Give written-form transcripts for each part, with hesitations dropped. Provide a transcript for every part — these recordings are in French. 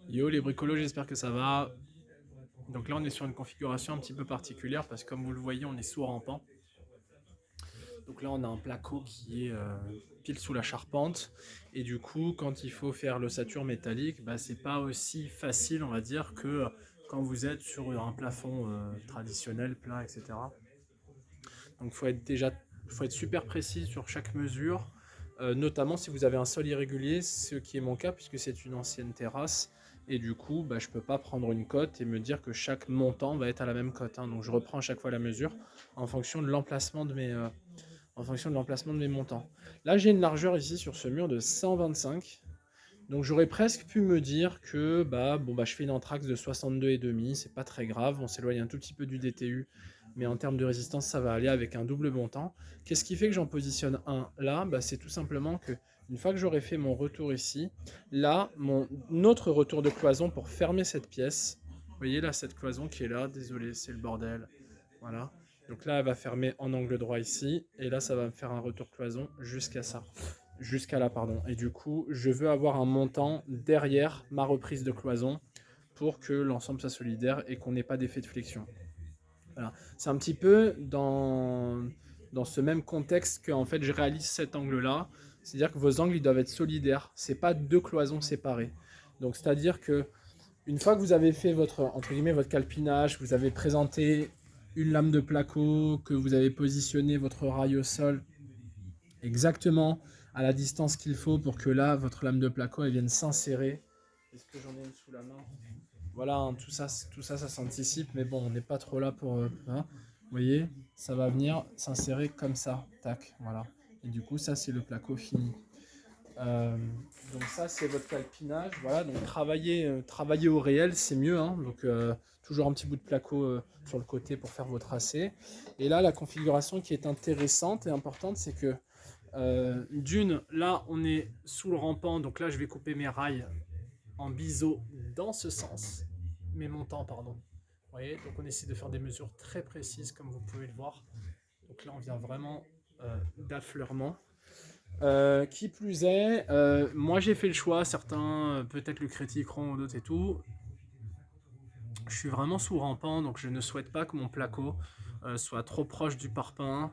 Yo les bricolos, j'espère que ça va. Donc là on est sur une configuration un petit peu particulière parce que comme vous le voyez on est sous rampant. Donc là on a un placo qui est pile sous la charpente et du coup quand il faut faire l'ossature métallique, bah, c'est pas aussi facile on va dire que quand vous êtes sur un plafond traditionnel, plat, etc. Donc faut être super précis sur chaque mesure, notamment si vous avez un sol irrégulier, ce qui est mon cas puisque c'est une ancienne terrasse. Et du coup, bah, je ne peux pas prendre une cote et me dire que chaque montant va être à la même cote, hein. Donc je reprends à chaque fois la mesure en fonction de l'emplacement de mes montants. Là, j'ai une largeur ici sur ce mur de 125. Donc j'aurais presque pu me dire que je fais une anthrax de 62,5, c'est pas très grave, on s'éloigne un tout petit peu du DTU, mais en termes de résistance ça va aller avec un double montant. Qu'est-ce qui fait que j'en positionne un là? C'est tout simplement que une fois que j'aurai fait mon retour ici, là, mon autre retour de cloison pour fermer cette pièce, vous voyez là cette cloison qui est là, désolé c'est le bordel, voilà. Donc là elle va fermer en angle droit ici, et là ça va me faire un retour cloison jusqu'à ça. Jusqu'à là, pardon. Et du coup, je veux avoir un montant derrière ma reprise de cloison pour que l'ensemble soit solidaire et qu'on n'ait pas d'effet de flexion. Voilà. C'est un petit peu dans ce même contexte que en fait, je réalise cet angle-là. C'est-à-dire que vos angles ils doivent être solidaires. C'est pas deux cloisons séparées. Donc, c'est-à-dire que une fois que vous avez fait votre, entre guillemets, votre calpinage, vous avez présenté une lame de placo, que vous avez positionné votre rail au sol exactement à la distance qu'il faut pour que là, votre lame de placo, elle vienne s'insérer. Est-ce que j'en ai une sous la main? Voilà, hein, ça s'anticipe, mais bon, on n'est pas trop là pour... hein. Vous voyez, ça va venir s'insérer comme ça, tac, voilà. Et du coup, ça, c'est le placo fini. Euh, donc ça, c'est votre calpinage, voilà. Donc travailler au réel, c'est mieux, hein. Donc toujours un petit bout de placo sur le côté pour faire vos tracés. Et là, la configuration qui est intéressante et importante, c'est que d'une, là on est sous le rampant, donc là je vais couper mes rails en biseau dans ce sens, mes montants, pardon. Vous voyez, donc on essaie de faire des mesures très précises comme vous pouvez le voir. Donc là on vient vraiment d'affleurement. Qui plus est, moi j'ai fait le choix, certains peut-être le critiqueront, d'autres et tout. Je suis vraiment sous rampant, donc je ne souhaite pas que mon placo soit trop proche du parpaing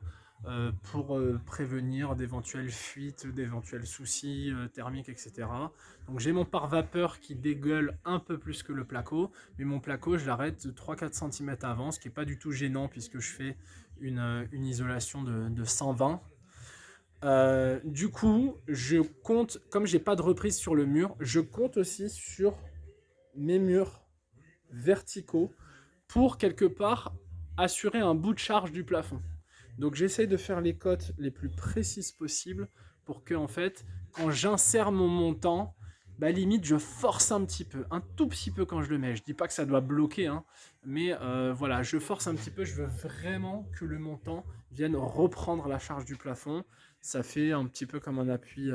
pour prévenir d'éventuelles fuites, d'éventuels soucis thermiques, etc. Donc j'ai mon pare-vapeur qui dégueule un peu plus que le placo, mais mon placo je l'arrête 3-4 cm avant, ce qui n'est pas du tout gênant puisque je fais une isolation de 120. Du coup, je compte, comme j'ai pas de reprise sur le mur, je compte aussi sur mes murs verticaux pour quelque part assurer un bout de charge du plafond. Donc j'essaye de faire les cotes les plus précises possibles pour que en fait, quand j'insère mon montant, limite je force un petit peu, un tout petit peu quand je le mets. Je dis pas que ça doit bloquer, hein, mais voilà, je force un petit peu. Je veux vraiment que le montant vienne reprendre la charge du plafond. Ça fait un petit peu comme un appui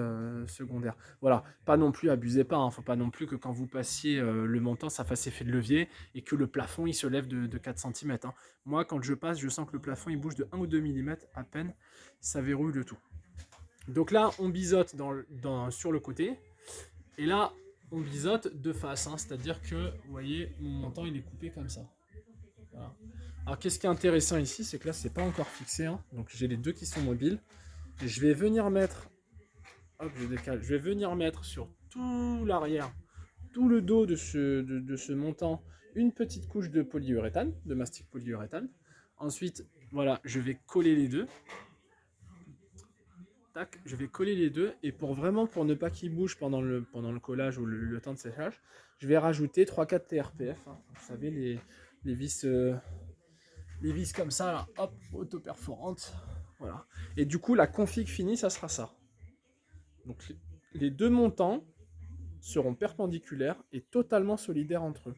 secondaire. Voilà, pas non plus abusez pas, hein. Faut pas non plus que quand vous passiez le montant, ça fasse effet de levier et que le plafond il se lève de 4 cm, hein. Moi, quand je passe, je sens que le plafond il bouge de 1 ou 2 mm à peine. Ça verrouille le tout. Donc là, on biseaute sur le côté. Et là, on biseaute de face. Hein, c'est-à-dire que, vous voyez, mon montant il est coupé comme ça. Voilà. Alors, qu'est-ce qui est intéressant ici, c'est que là, c'est pas encore fixé. Hein, donc, j'ai les deux qui sont mobiles. Et je vais venir mettre. Hop, je décale. Je vais venir mettre sur tout l'arrière, tout le dos de ce montant, une petite couche de polyuréthane, de mastic polyuréthane. Ensuite, voilà, je vais coller les deux. Tac, je vais coller les deux. Et pour ne pas qu'ils bougent pendant le collage ou le temps de séchage, je vais rajouter 3-4 TRPF. Hein. Vous savez, les vis comme ça, là, hop, auto-perforantes. Voilà. Et du coup, la config finie, ça sera ça. Donc, les deux montants seront perpendiculaires et totalement solidaires entre eux.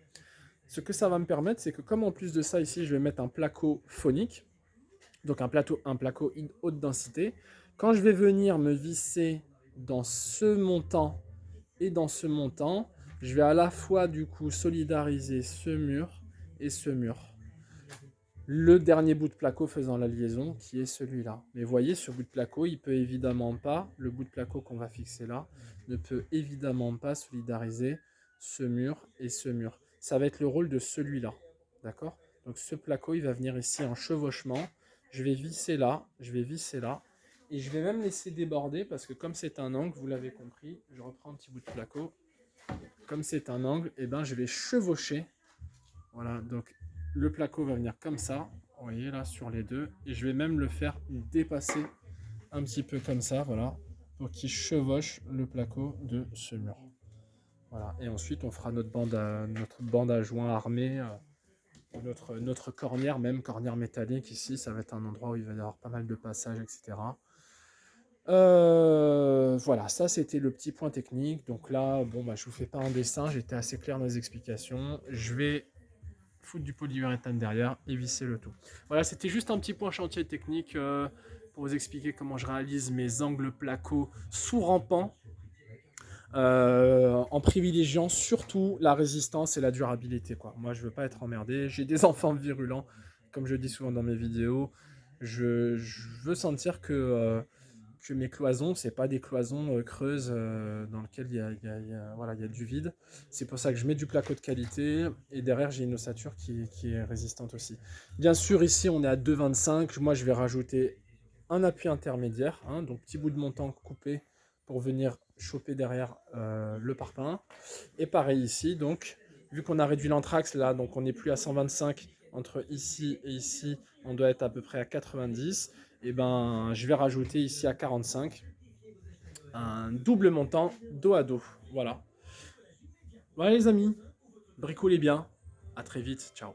Ce que ça va me permettre, c'est que comme en plus de ça, ici, je vais mettre un placo phonique, donc un placo haute densité, quand je vais venir me visser dans ce montant et dans ce montant, je vais à la fois du coup solidariser ce mur et ce mur. Le dernier bout de placo faisant la liaison qui est celui-là. Mais vous voyez, ce bout de placo, il peut évidemment pas, le bout de placo qu'on va fixer là, ne peut évidemment pas solidariser ce mur et ce mur. Ça va être le rôle de celui-là, d'accord? Donc ce placo, il va venir ici en chevauchement. Je vais visser là, je vais visser là. Et je vais même laisser déborder parce que comme c'est un angle, vous l'avez compris, je reprends un petit bout de placo. Comme c'est un angle, et ben je vais chevaucher. Voilà, donc le placo va venir comme ça, vous voyez là sur les deux. Et je vais même le faire dépasser un petit peu comme ça, voilà, pour qu'il chevauche le placo de ce mur. Voilà, et ensuite on fera notre bande à joint armé, notre cornière, même cornière métallique ici, ça va être un endroit où il va y avoir pas mal de passages, etc. Voilà, ça c'était le petit point technique. Donc là, bon, bah, je vous fais pas un dessin, j'étais assez clair dans les explications. Je vais foutre du polyuréthane derrière et visser le tout. Voilà, c'était juste un petit point chantier technique pour vous expliquer comment je réalise mes angles placo sous rampant. En privilégiant surtout la résistance et la durabilité, quoi. Moi, je veux pas être emmerdé. J'ai des enfants virulents, comme je dis souvent dans mes vidéos. Je veux sentir que mes cloisons, c'est pas des cloisons creuses dans lesquelles voilà, il y a du vide. C'est pour ça que je mets du placo de qualité et derrière j'ai une ossature qui est résistante aussi. Bien sûr, ici on est à 2,25. Moi, je vais rajouter un appui intermédiaire, hein, donc petit bout de montant coupé pour venir choper derrière le parpaing. Et pareil ici, donc vu qu'on a réduit l'anthrax là, donc on n'est plus à 125 entre ici et ici, on doit être à peu près à 90. Et ben je vais rajouter ici à 45 un double montant dos à dos. Voilà. Voilà les amis, bricolez bien. À très vite, ciao.